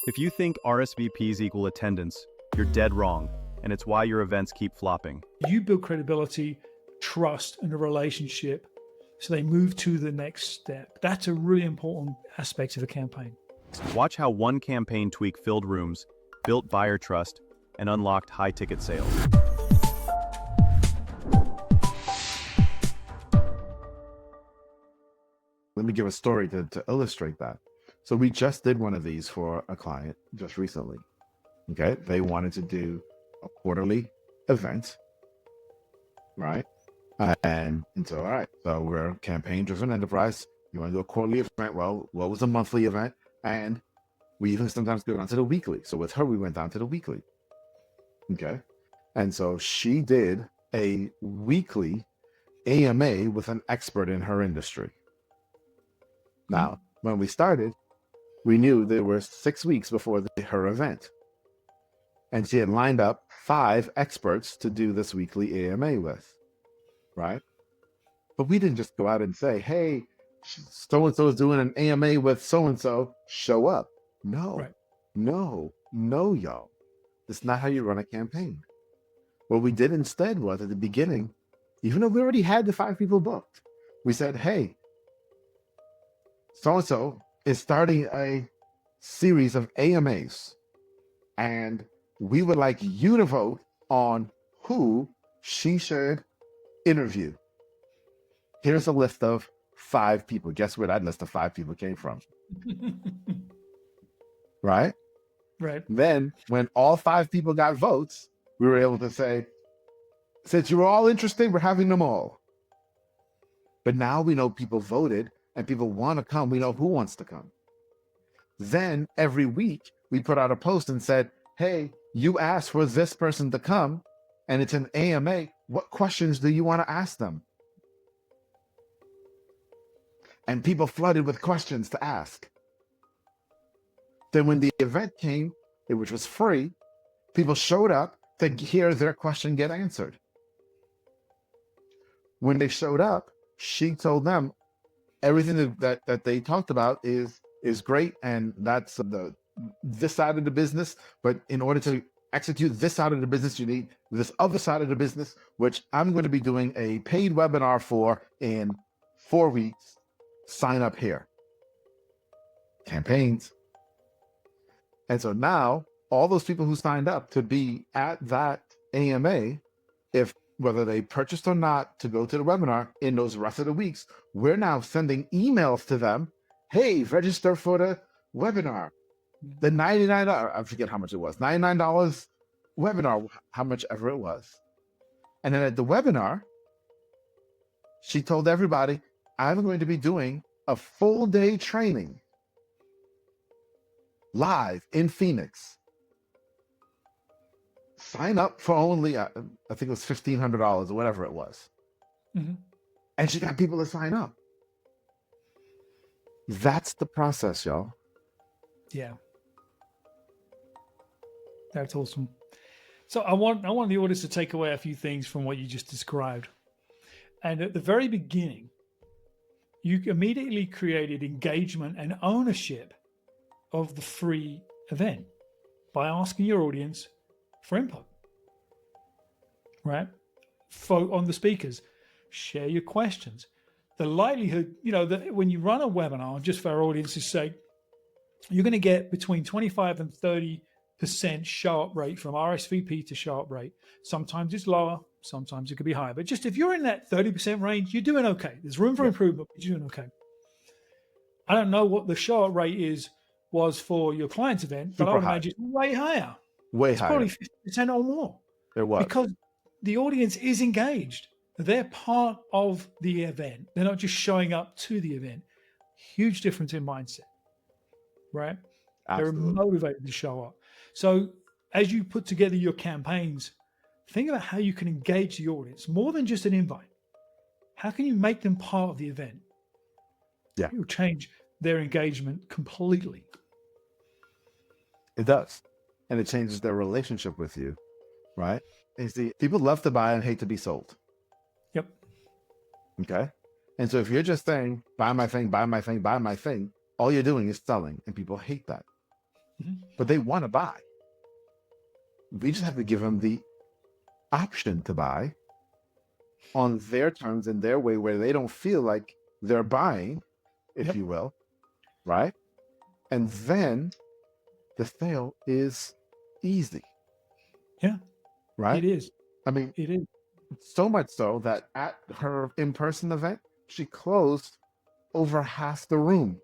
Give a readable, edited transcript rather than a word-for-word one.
If you think RSVPs equal attendance, you're dead wrong, and it's why your events keep flopping. You build credibility, trust, and a relationship so they move to the next step. That's a really important aspect of a campaign. Watch how one campaign tweak filled rooms, built buyer trust, and unlocked high-ticket sales. Let me give a story to illustrate that. So we just did one of these for a client just recently. Okay, they wanted to do a quarterly event, right? And so, all right, so we're a campaign-driven enterprise. You want to do a quarterly event? Well, what was a monthly event? And we even sometimes go down to the weekly. So with her, we went down to the weekly. Okay, and so she did a weekly AMA with an expert in her industry. Now, when we started, we knew there were 6 weeks before her event. And she had lined up 5 experts to do this weekly AMA with, right? But we didn't just go out and say, hey, so-and-so is doing an AMA with so-and-so, show up. No, Right. no, y'all. That's not how you run a campaign. What we did instead was at the beginning, even though we already had the 5 people booked, we said, hey, so-and-so is starting a series of AMAs, and we would like you to vote on who she should interview. Here's a list of 5 people. Guess where that list of 5 people came from? Right? Right. Then, when all 5 people got votes, we were able to say, since you were all interested, we're having them all. But now we know people voted and people want to come. We know who wants to come. Then every week we put out a post and said, hey, you asked for this person to come and it's an AMA. What questions do you want to ask them? And people flooded with questions to ask. Then when the event came, which was free, people showed up to hear their question get answered. When they showed up, she told them everything that they talked about is great, and that's this side of the business. But in order to execute this side of the business, you need this other side of the business, which I'm going to be doing a paid webinar for in 4 weeks. Sign up here. Campaigns. And so now all those people who signed up to be at that AMA, if whether they purchased or not to go to the webinar in those rest of the weeks, we're now sending emails to them. Hey, register for the webinar. The $99, I forget how much it was, $99 webinar, how much ever it was. And then at the webinar, she told everybody, I'm going to be doing a full day training live in Phoenix. Sign up for only, I think it was $1,500 or whatever it was. Mm-hmm. And she got people to sign up. That's the process, y'all. Yeah. That's awesome. So I want the audience to take away a few things from what you just described. And at the very beginning, you immediately created engagement and ownership of the free event by asking your audience for input, right? Vote on the speakers, share your questions. The likelihood, that when you run a webinar, just for our audience's sake, you're going to get between 25 and 30% show up rate from RSVP to show up rate. Sometimes it's lower, sometimes it could be higher. But just if you're in that 30% range, you're doing okay. There's room for improvement, but you're doing okay. I don't know what the show up rate was for your client's event, but I would imagine it's way higher. Way it's higher. Probably 50% or more. It was. Because the audience is engaged. They're part of the event. They're not just showing up to the event. Huge difference in mindset, right? Absolutely. They're motivated to show up. So as you put together your campaigns, think about how you can engage the audience more than just an invite. How can you make them part of the event? Yeah. It will change their engagement completely. It does. And it changes their relationship with you, right? And you see, people love to buy and hate to be sold. Yep. Okay. And so if you're just saying, buy my thing, buy my thing, buy my thing, all you're doing is selling, and people hate that. but they want to buy. We just have to give them the option to buy on their terms and their way, where they don't feel like they're buying, if Yep. you will, right? And then the sale is easy. Yeah. Right? It is. I mean, It is. so much so that at her in-person event, she closed over half the room